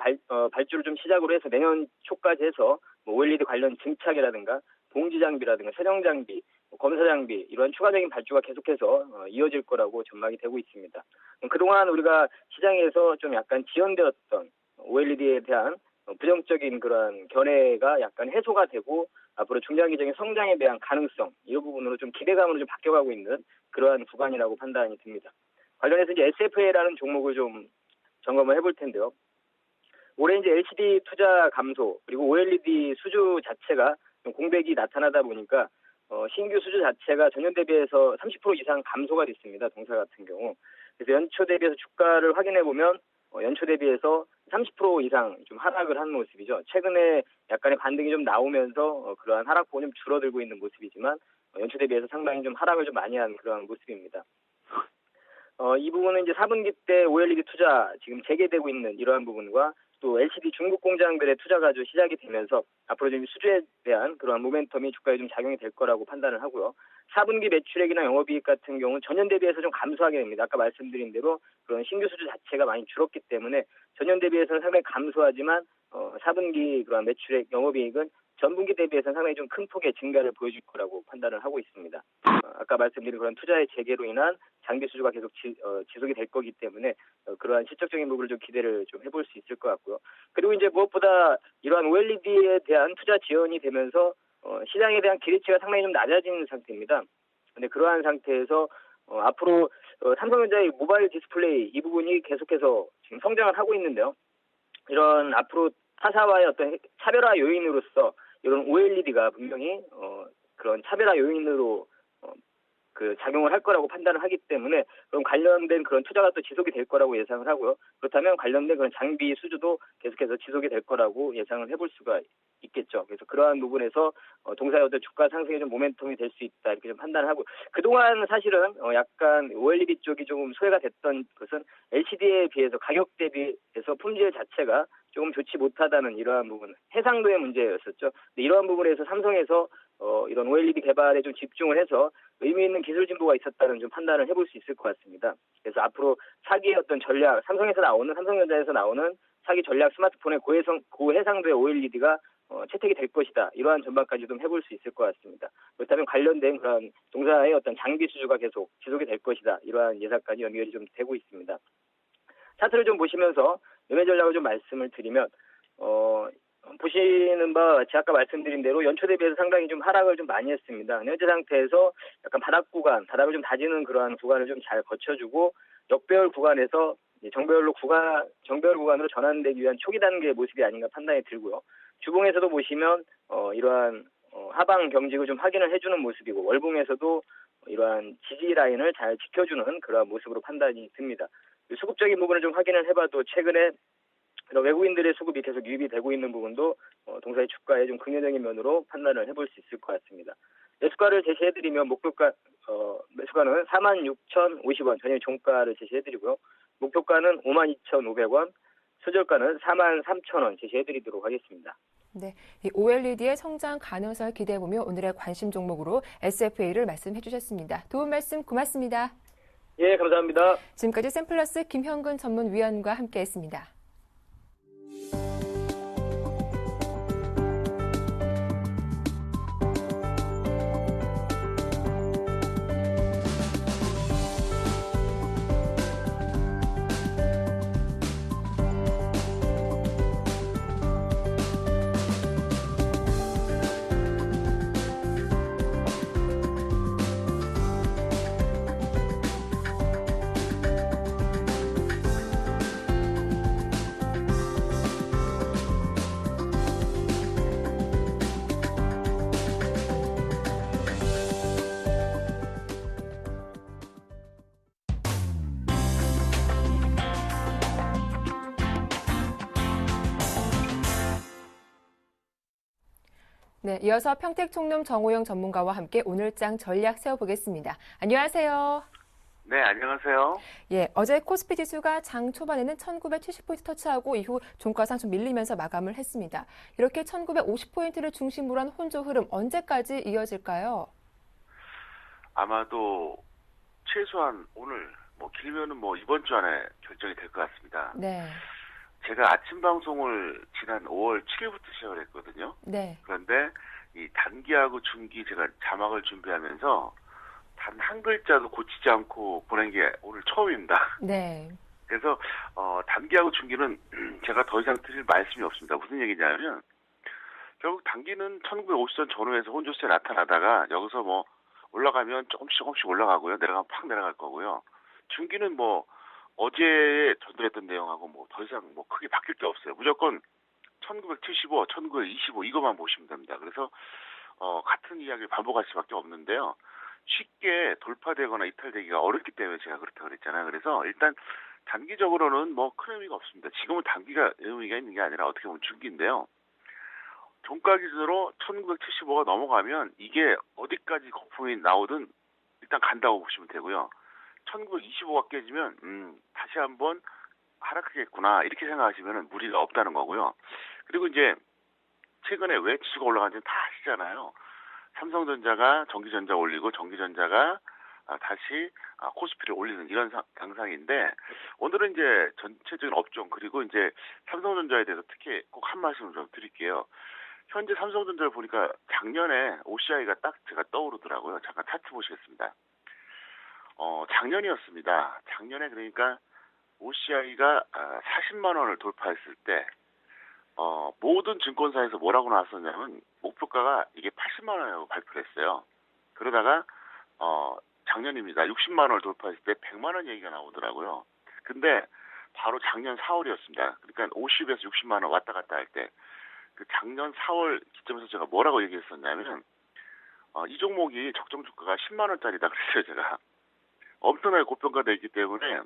발주를 좀 시작으로 해서 내년 초까지 해서 OLED 관련 증착이라든가 봉지 장비라든가 촬영 장비, 검사 장비 이런 추가적인 발주가 계속해서 이어질 거라고 전망이 되고 있습니다. 그동안 우리가 시장에서 좀 약간 지연되었던 OLED에 대한 부정적인 그런 견해가 약간 해소가 되고 앞으로 중장기적인 성장에 대한 가능성 이 부분으로 좀 기대감으로 좀 바뀌어가고 있는 그러한 구간이라고 판단이 듭니다. 관련해서 이제 SFA라는 종목을 좀 점검을 해볼 텐데요. 올해 이제 LCD 투자 감소 그리고 OLED 수주 자체가 좀 공백이 나타나다 보니까 신규 수주 자체가 전년 대비해서 30% 이상 감소가 됐습니다. 동사 같은 경우. 그래서 연초 대비해서 주가를 확인해 보면 연초 대비해서 30% 이상 좀 하락을 한 모습이죠. 최근에 약간의 반등이 좀 나오면서 그러한 하락폭은 좀 줄어들고 있는 모습이지만 연초 대비해서 상당히 좀 하락을 좀 많이 한 그런 모습입니다. 이 부분은 이제 4분기 때 OLED 투자 지금 재개되고 있는 이러한 부분과 또 LCD 중국 공장들의 투자가 좀 시작이 되면서 앞으로 좀 수주에 대한 그러한 모멘텀이 주가에 좀 작용이 될 거라고 판단을 하고요. 4분기 매출액이나 영업이익 같은 경우는 전년 대비해서 좀 감소하게 됩니다. 아까 말씀드린 대로 그런 신규 수주 자체가 많이 줄었기 때문에 전년 대비해서는 상당히 감소하지만 4분기 그런 매출액, 영업이익은 전분기 대비해서는 상당히 좀 큰 폭의 증가를 보여줄 거라고 판단을 하고 있습니다. 아까 말씀드린 그런 투자의 재개로 인한 장비 수주가 계속 지속이 될 거기 때문에 그러한 실적적인 부분을 좀 기대를 좀 해볼 수 있을 것 같고요. 그리고 이제 무엇보다 이러한 OLED에 대한 투자 지연이 되면서 시장에 대한 기대치가 상당히 좀 낮아진 상태입니다. 근데 그러한 상태에서 앞으로 삼성전자의 모바일 디스플레이 이 부분이 계속해서 지금 성장을 하고 있는데요. 이런 앞으로 타사와의 어떤 차별화 요인으로서 이런 OLED가 분명히 그런 차별화 요인으로 그 작용을 할 거라고 판단을 하기 때문에 그럼 관련된 그런 투자가 또 지속이 될 거라고 예상을 하고요. 그렇다면 관련된 그런 장비 수주도 계속해서 지속이 될 거라고 예상을 해볼 수가 있겠죠. 그래서 그러한 부분에서 동사의 어떤 주가 상승에 좀 모멘텀이 될 수 있다 이렇게 좀 판단을 하고 그동안 사실은 약간 OLED 쪽이 조금 소외가 됐던 것은 LCD에 비해서 가격 대비해서 품질 자체가 조금 좋지 못하다는 이러한 부분, 해상도의 문제였었죠. 근데 이러한 부분에서 삼성에서 이런 OLED 개발에 좀 집중을 해서 의미 있는 기술 진보가 있었다는 좀 판단을 해볼 수 있을 것 같습니다. 그래서 앞으로 차기의 어떤 전략, 삼성전자에서 나오는 차기 전략 스마트폰의 고해상도의 OLED가 채택이 될 것이다. 이러한 전망까지 좀 해볼 수 있을 것 같습니다. 그렇다면 관련된 그런 동사의 어떤 장비 수주가 계속 지속이 될 것이다. 이러한 예상까지 연결이 좀 되고 있습니다. 차트를 좀 보시면서 매매 전략을 좀 말씀을 드리면 보시는 바와 같이 아까 말씀드린 대로 연초 대비해서 상당히 좀 하락을 좀 많이 했습니다. 현재 상태에서 약간 바닥을 좀 다지는 그러한 구간을 좀 잘 거쳐주고 역배열 구간에서 정배열 구간으로 전환되기 위한 초기 단계의 모습이 아닌가 판단이 들고요. 주봉에서도 보시면 이러한 하방 경직을 좀 확인을 해주는 모습이고 월봉에서도 이러한 지지 라인을 잘 지켜주는 그러한 모습으로 판단이 듭니다. 수급적인 부분을 좀 확인을 해봐도 최근에 외국인들의 수급이 계속 유입이 되고 있는 부분도 동사의 주가에 좀 긍정적인 면으로 판단을 해볼 수 있을 것 같습니다. 매수가를 제시해드리면 매수가는 46,050원 전일 종가를 제시해드리고요. 목표가는 52,500원, 수저가는 43,000원 제시해드리도록 하겠습니다. 네, 이 OLED의 성장 가능성을 기대해보며 오늘의 관심 종목으로 SFA를 말씀해 주셨습니다. 도움 말씀 고맙습니다. 예, 감사합니다. 지금까지 샘플러스 김형근 전문위원과 함께했습니다. 네, 이어서 평택총룸 정호영 전문가와 함께 오늘장 전략 세워보겠습니다. 안녕하세요. 네, 안녕하세요. 예, 어제 코스피 지수가 장 초반에는 1970포인트 터치하고 이후 종가상 좀 밀리면서 마감을 했습니다. 이렇게 1950포인트를 중심으로 한 혼조 흐름 언제까지 이어질까요? 아마도 최소한 오늘 길면은 이번 주 안에 결정이 될 것 같습니다. 네. 제가 아침 방송을 지난 5월 7일부터 시작을 했거든요. 네. 그런데 이 단기하고 중기 제가 자막을 준비하면서 단 한 글자도 고치지 않고 보낸 게 오늘 처음입니다. 네. 그래서 단기하고 중기는 제가 더 이상 드릴 말씀이 없습니다. 무슨 얘기냐면 결국 단기는 1950선 전후에서 혼조세 나타나다가 여기서 올라가면 조금씩 올라가고요. 내려가면 팍 내려갈 거고요. 중기는 어제 전달했던 내용하고 더 이상 크게 바뀔 게 없어요. 무조건 1975, 1925 이것만 보시면 됩니다. 그래서 같은 이야기를 반복할 수밖에 없는데요. 쉽게 돌파되거나 이탈되기가 어렵기 때문에 제가 그렇다고 그랬잖아요. 그래서 일단 단기적으로는 큰 의미가 없습니다. 지금은 단기가 의미가 있는 게 아니라 어떻게 보면 중기인데요. 종가 기준으로 1975가 넘어가면 이게 어디까지 거품이 나오든 일단 간다고 보시면 되고요. 1925가 깨지면 다시 한번 하락하겠구나 이렇게 생각하시면 무리가 없다는 거고요. 그리고 이제 최근에 왜 지수가 올라가는지 다 아시잖아요. 삼성전자가 전기전자 올리고 전기전자가 다시 코스피를 올리는 이런 양상인데 오늘은 이제 전체적인 업종 그리고 이제 삼성전자에 대해서 특히 꼭 한 말씀을 좀 드릴게요. 현재 삼성전자를 보니까 작년에 OCI가 딱 제가 떠오르더라고요. 잠깐 차트 보시겠습니다. 작년이었습니다. 작년에 그러니까 OCI가 40만 원을 돌파했을 때 모든 증권사에서 뭐라고 나왔었냐면 목표가가 이게 80만 원이라고 발표를 했어요. 그러다가 작년입니다. 60만 원을 돌파했을 때 100만 원 얘기가 나오더라고요. 근데 바로 작년 4월이었습니다. 그러니까 50에서 60만 원 왔다 갔다 할 때 그 작년 4월 기점에서 제가 뭐라고 얘기했었냐면 이 종목이 적정 주가가 10만 원짜리다 그랬어요. 제가 엄청나게 고평가되어 있기 때문에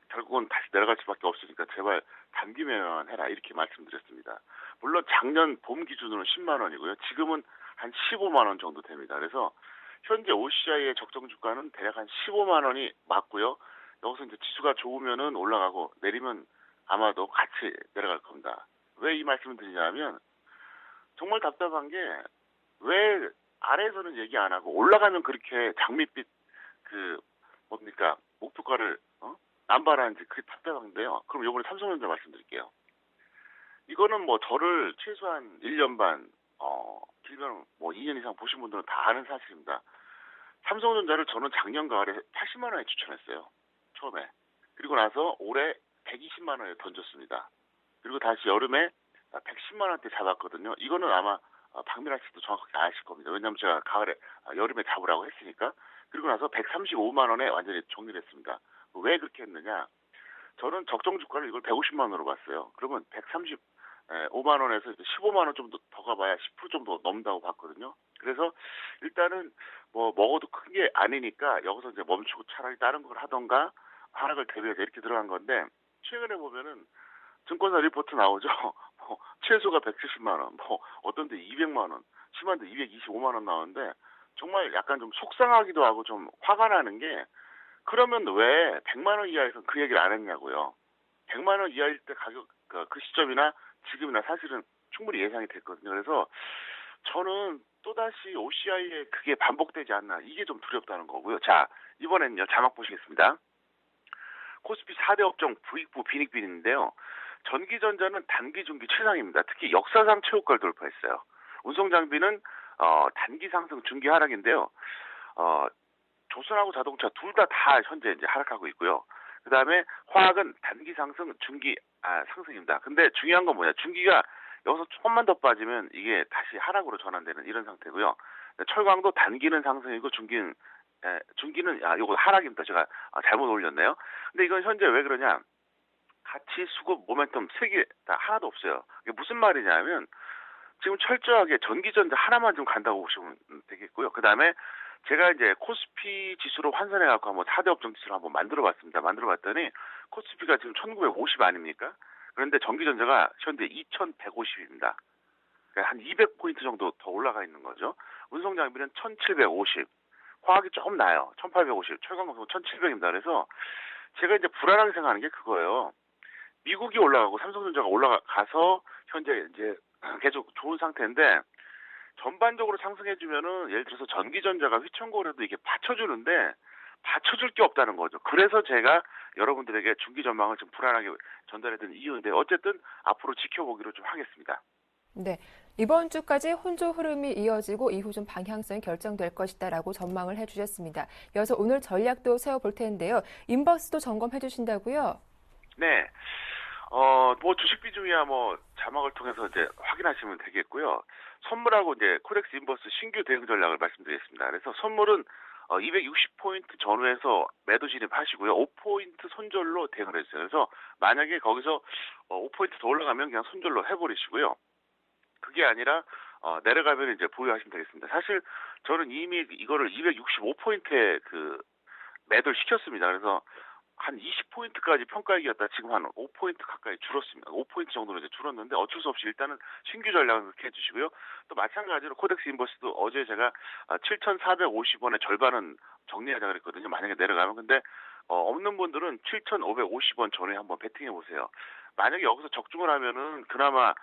결국은 다시 내려갈 수밖에 없으니까 제발 단기 매매만 해라 이렇게 말씀드렸습니다. 물론 작년 봄 기준으로는 10만 원이고요. 지금은 한 15만 원 정도 됩니다. 그래서 현재 OCI의 적정 주가는 대략 한 15만 원이 맞고요. 여기서 이제 지수가 좋으면은 올라가고 내리면 아마도 같이 내려갈 겁니다. 왜 이 말씀을 드리냐면 정말 답답한 게 왜 아래에서는 얘기 안 하고 올라가면 그렇게 장밋빛 그 뭡니까 목표가를 남발하는지 그게 답답한데요. 그럼 이번에 삼성전자 말씀드릴게요. 이거는 뭐 저를 최소한 1년 반 길면 뭐 2년 이상 보신 분들은 다 아는 사실입니다. 삼성전자를 저는 작년 가을에 80만 원에 추천했어요. 처음에. 그리고 나서 올해 120만 원에 던졌습니다. 그리고 다시 여름에 110만 원대 잡았거든요. 이거는 아마 박민아 씨도 정확하게 아실 겁니다. 왜냐하면 제가 가을에 여름에 잡으라고 했으니까. 그리고 나서 135만 원에 완전히 정리를 했습니다. 왜 그렇게 했느냐? 저는 적정 주가를 이걸 150만 원으로 봤어요. 그러면 135만 원에서 15만 원 좀 더 가봐야 10% 정도 넘는다고 봤거든요. 그래서 일단은 뭐 먹어도 큰 게 아니니까 여기서 이제 멈추고 차라리 다른 걸 하던가 하락을 대비해서 이렇게 들어간 건데 최근에 보면은 증권사 리포트 나오죠. 뭐 최소가 170만 원, 뭐 어떤 데 200만 원, 심한 데 225만 원 나오는데 정말 약간 좀 속상하기도 하고 좀 화가 나는 게 그러면 왜 100만 원 이하에서 그 얘기를 안 했냐고요. 100만 원 이하일 때 가격 그 시점이나 지금이나 사실은 충분히 예상이 됐거든요. 그래서 저는 또다시 OCI에 그게 반복되지 않나 이게 좀 두렵다는 거고요. 자, 이번엔요. 자막 보시겠습니다. 코스피 4대 업종 부익부 빈익빈인데요. 전기전자는 단기 중기 최상입니다. 특히 역사상 최고가를 돌파했어요. 운송장비는 단기 상승 중기 하락인데요. 조선하고 자동차 둘 다 현재 이제 하락하고 있고요. 그 다음에 화학은 단기 상승, 중기 상승입니다. 근데 중요한 건 뭐냐? 중기가 여기서 조금만 더 빠지면 이게 다시 하락으로 전환되는 이런 상태고요. 철강도 단기는 상승이고 중기는 이거 하락입니다. 제가 잘못 올렸네요. 근데 이건 현재 왜 그러냐? 가치, 수급, 모멘텀 세 개 다 하나도 없어요. 이게 무슨 말이냐면 지금 철저하게 전기전자 하나만 좀 간다고 보시면 되겠고요. 그 다음에 제가 이제 코스피 지수로 환산해갖고 한번 4대 업종 지수를 한번 만들어봤습니다. 만들어봤더니 코스피가 지금 1950 아닙니까? 그런데 전기전자가 현재 2150입니다. 그러니까 한 200포인트 정도 더 올라가 있는 거죠. 운송장비는 1750, 화학이 조금 나요. 1850, 철강공사는 1700입니다. 그래서 제가 이제 불안하게 생각하는 게 그거예요. 미국이 올라가고 삼성전자가 올라가서 현재 이제 계속 좋은 상태인데 전반적으로 상승해주면은 예를 들어서 전기전자가 휘청거려도 이게 받쳐주는데 받쳐줄 게 없다는 거죠. 그래서 제가 여러분들에게 중기 전망을 좀 불안하게 전달해드린 이유인데 어쨌든 앞으로 지켜보기로 좀 하겠습니다. 네, 이번 주까지 혼조 흐름이 이어지고 이후 좀 방향성이 결정될 것이다라고 전망을 해주셨습니다. 이어서 오늘 전략도 세워볼 텐데요. 인버스도 점검해 주신다고요? 네. 뭐 주식 비중이야 뭐 자막을 통해서 이제 확인하시면 되겠고요. 선물하고 이제 코덱스 인버스 신규 대응 전략을 말씀드리겠습니다. 그래서 선물은 260포인트 전후에서 매도 진입하시고요. 5포인트 손절로 대응을 해주세요. 그래서 만약에 거기서 5포인트 더 올라가면 그냥 손절로 해버리시고요. 그게 아니라 내려가면 이제 보유하시면 되겠습니다. 사실 저는 이미 이거를 265포인트에 그 매도를 시켰습니다. 그래서 한 20포인트까지 평가액이었다 지금 한 5포인트 가까이 줄었습니다. 5포인트 정도로 이제 줄었는데 어쩔 수 없이 일단은 신규 전략을 그렇게 해주시고요. 또 마찬가지로 코덱스 인버스도 어제 제가 7,450원의 절반은 정리하자 그랬거든요. 만약에 내려가면. 근데 없는 분들은 7,550원 전에 한번 베팅해 보세요. 만약에 여기서 적중을 하면은 그나마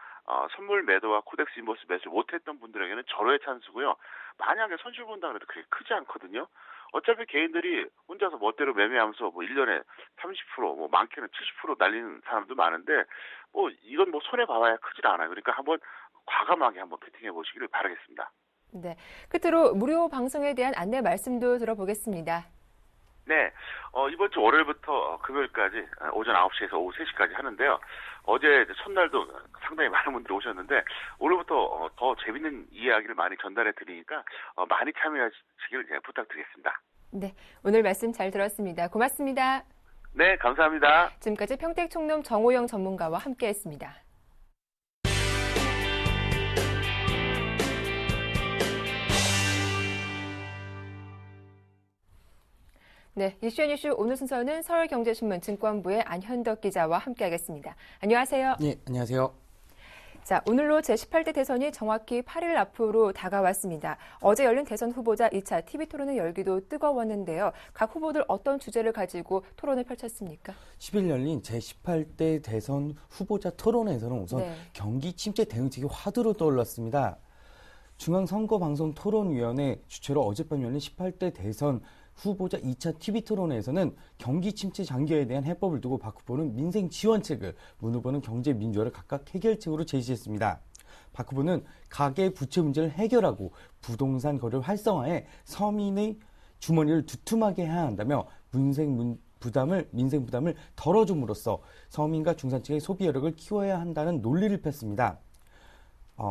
선물 매도와 코덱스 인버스 매수 못했던 분들에게는 절호의 찬스고요. 만약에 손실 본다 그래도 그게 크지 않거든요. 어차피 개인들이 혼자서 멋대로 매매하면서 뭐 1년에 30%, 뭐 많게는 70% 날리는 사람도 많은데 뭐 이건 뭐 손해 봐봐야 크질 않아요. 그러니까 한번 과감하게 한번 베팅해 보시기를 바라겠습니다. 네, 끝으로 무료 방송에 대한 안내 말씀도 들어보겠습니다. 네, 이번 주 월요일부터 금요일까지 오전 9시에서 오후 3시까지 하는데요. 어제 첫날도 상당히 많은 분들이 오셨는데 오늘부터 더 재밌는 이야기를 많이 전달해 드리니까 많이 참여하시길 부탁드리겠습니다. 네, 오늘 말씀 잘 들었습니다. 고맙습니다. 네, 감사합니다. 지금까지 평택총론 정호영 전문가와 함께했습니다. 네, 이슈앤이슈 오늘 순서는 서울경제신문 증권부의 안현덕 기자와 함께하겠습니다. 안녕하세요. 네, 안녕하세요. 자, 오늘로 제18대 대선이 정확히 8일 앞으로 다가왔습니다. 어제 열린 대선 후보자 2차 TV토론을 열기도 뜨거웠는데요. 각 후보들 어떤 주제를 가지고 토론을 펼쳤습니까? 10일 열린 제18대 대선 후보자 토론에서는 우선 네. 경기 침체 대응책이 화두로 떠올랐습니다. 중앙선거방송토론위원회 주최로 어젯밤 열린 18대 대선 후보자 2차 TV토론회에서는 경기 침체 장기화에 대한 해법을 두고 박 후보는 민생 지원책을, 문 후보는 경제 민주화를 각각 해결책으로 제시했습니다. 박 후보는 가계 부채 문제를 해결하고 부동산 거래를 활성화해 서민의 주머니를 두툼하게 해야 한다며 민생 부담을 덜어줌으로써 서민과 중산층의 소비 여력을 키워야 한다는 논리를 폈습니다.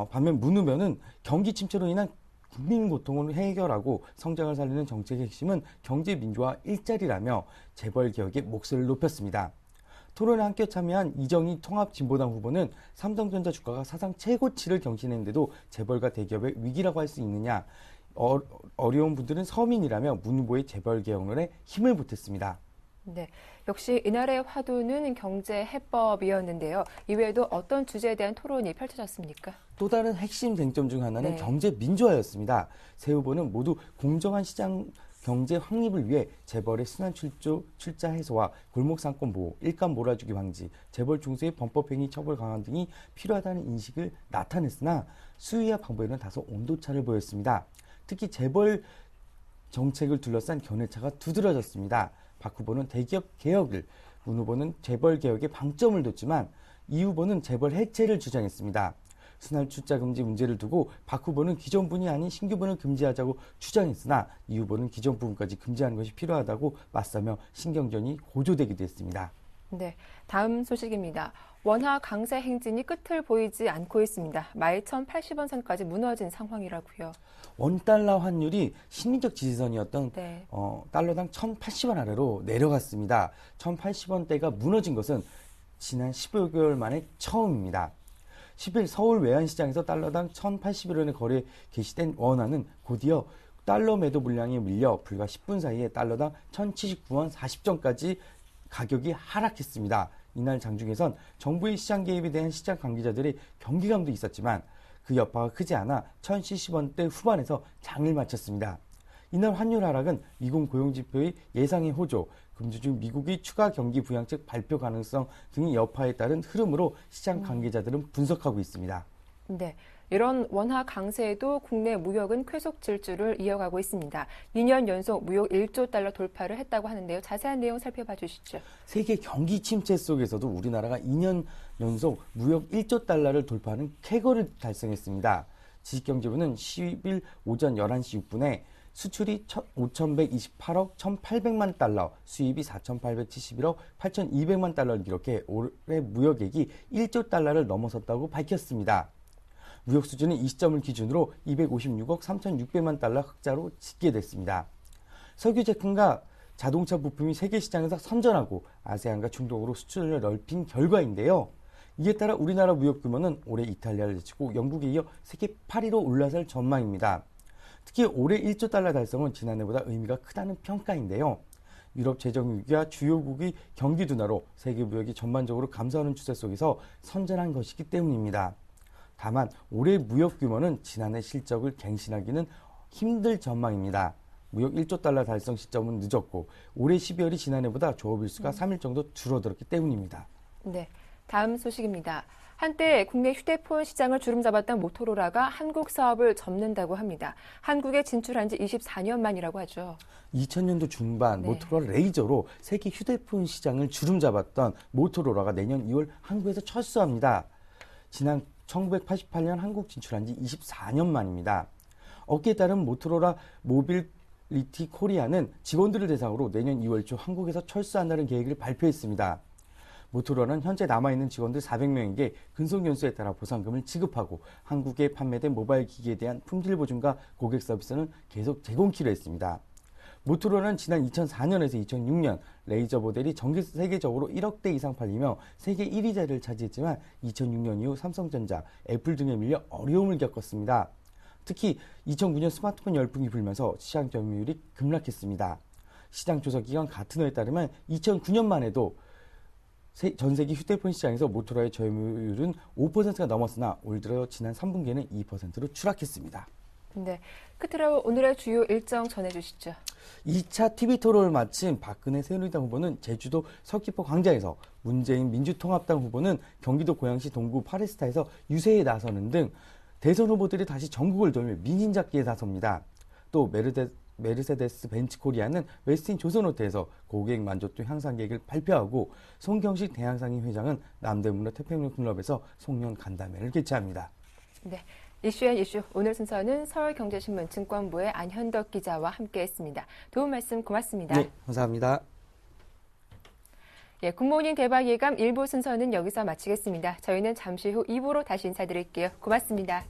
반면 문 후보는 경기 침체로 인한 국민 고통을 해결하고 성장을 살리는 정책의 핵심은 경제 민주화 일자리라며 재벌 개혁의 목소리를 높였습니다. 토론에 함께 참여한 이정희 통합진보당 후보는 삼성전자 주가가 사상 최고치를 경신했는데도 재벌과 대기업의 위기라고 할 수 있느냐, 어려운 분들은 서민이라며 문 후보의 재벌 개혁론에 힘을 보탰습니다. 네, 역시 이날의 화두는 경제 해법이었는데요. 이외에도 어떤 주제에 대한 토론이 펼쳐졌습니까? 또 다른 핵심 쟁점 중 하나는 네. 경제 민주화였습니다. 세 후보는 모두 공정한 시장 경제 확립을 위해 재벌의 순환 출자 해소와 골목상권 보호, 일감 몰아주기 방지, 재벌 중수의 범법행위 처벌 강화 등이 필요하다는 인식을 나타냈으나 수위와 방법에는 다소 온도차를 보였습니다. 특히 재벌 정책을 둘러싼 견해차가 두드러졌습니다. 박 후보는 대기업 개혁을, 문 후보는 재벌 개혁에 방점을 뒀지만 이 후보는 재벌 해체를 주장했습니다. 순환 출자 금지 문제를 두고 박 후보는 기존 분이 아닌 신규 분을 금지하자고 주장했으나 이 후보는 기존 부분까지 금지하는 것이 필요하다고 맞서며 신경전이 고조되기도 했습니다. 네, 다음 소식입니다. 원화 강세 행진이 끝을 보이지 않고 있습니다. 마일 1,080원 선까지 무너진 상황이라고요. 원달러 환율이 심리적 지지선이었던 네. 달러당 1,080원 아래로 내려갔습니다. 1,080원대가 무너진 것은 지난 15개월 만에 처음입니다. 10일 서울 외환시장에서 달러당 1,081원에 거래 개시된 원화는 곧이어 달러 매도 물량에 밀려 불과 10분 사이에 달러당 1,079원 40전까지 가격이 하락했습니다. 이날 장중에선 정부의 시장 개입에 대한 시장 관계자들의 경계감도 있었지만 그 여파가 크지 않아 1,070원대 후반에서 장을 마쳤습니다. 이날 환율 하락은 미국 고용지표의 예상의 호조, 금주 중 미국의 추가 경기 부양책 발표 가능성 등의 여파에 따른 흐름으로 시장 관계자들은 분석하고 있습니다. 네, 이런 원화 강세에도 국내 무역은 쾌속 질주를 이어가고 있습니다. 2년 연속 무역 1조 달러 돌파를 했다고 하는데요. 자세한 내용 살펴봐 주시죠. 세계 경기 침체 속에서도 우리나라가 2년 연속 무역 1조 달러를 돌파하는 쾌거를 달성했습니다. 지식경제부는 10일 오전 11시 6분에 수출이 5,128억 1,800만 달러, 수입이 4,871억 8,200만 달러를 기록해 올해 무역액이 1조 달러를 넘어섰다고 밝혔습니다. 무역 수준은 이 시점을 기준으로 256억 3,600만 달러 흑자로 집계됐습니다. 석유 제품과 자동차 부품이 세계 시장에서 선전하고 아세안과 중동으로 수출을 넓힌 결과인데요. 이에 따라 우리나라 무역 규모는 올해 이탈리아를 제치고 영국에 이어 세계 8위로 올라설 전망입니다. 특히 올해 1조 달러 달성은 지난해보다 의미가 크다는 평가인데요. 유럽 재정 위기와 주요국의 경기 둔화로 세계 무역이 전반적으로 감소하는 추세 속에서 선전한 것이기 때문입니다. 다만 올해 무역 규모는 지난해 실적을 갱신하기는 힘들 전망입니다. 무역 1조 달러 달성 시점은 늦었고 올해 12월이 지난해보다 조업일수가 3일 정도 줄어들었기 때문입니다. 네, 다음 소식입니다. 한때 국내 휴대폰 시장을 주름잡았던 모토로라가 한국 사업을 접는다고 합니다. 한국에 진출한 지 24년 만이라고 하죠. 2000년도 중반 네. 모토로라 레이저로 세계 휴대폰 시장을 주름잡았던 모토로라가 내년 2월 한국에서 철수합니다. 지난 1988년 한국 진출한 지 24년 만입니다. 업계에 따른 모토로라 모빌리티 코리아는 직원들을 대상으로 내년 2월 초 한국에서 철수한다는 계획을 발표했습니다. 모토로라는 현재 남아있는 직원들 400명에게 근속연수에 따라 보상금을 지급하고 한국에 판매된 모바일 기기에 대한 품질 보증과 고객 서비스는 계속 제공키로 했습니다. 모토로라는 지난 2004년에서 2006년 레이저 모델이 전 세계적으로 1억 대 이상 팔리며 세계 1위 자리를 차지했지만 2006년 이후 삼성전자, 애플 등에 밀려 어려움을 겪었습니다. 특히 2009년 스마트폰 열풍이 불면서 시장 점유율이 급락했습니다. 시장 조사 기관 가트너에 따르면 2009년만 해도 전 세계 휴대폰 시장에서 모토로라의 점유율은 5%가 넘었으나 올 들어 지난 3분기에는 2%로 추락했습니다. 네, 끝으로 오늘의 주요 일정 전해주시죠. 2차 TV 토론을 마친 박근혜 새누리당 후보는 제주도 서귀포 광장에서, 문재인 민주통합당 후보는 경기도 고양시 동구 파레스타에서 유세에 나서는 등 대선 후보들이 다시 전국을 돌며 민심 잡기에 나섭니다. 또 메르세데스 벤츠 코리아는 웨스틴 조선호텔에서 고객 만족도 향상 계획을 발표하고, 송경식 대한상인 회장은 남대문로 태평양클럽에서 송년 간담회를 개최합니다. 네, 이슈앤 이슈 오늘 순서는 서울경제신문 증권부의 안현덕 기자와 함께했습니다. 도움 말씀 고맙습니다. 네, 감사합니다. 예, 굿모닝 대박 예감 1부 순서는 여기서 마치겠습니다. 저희는 잠시 후 2부로 다시 인사드릴게요. 고맙습니다.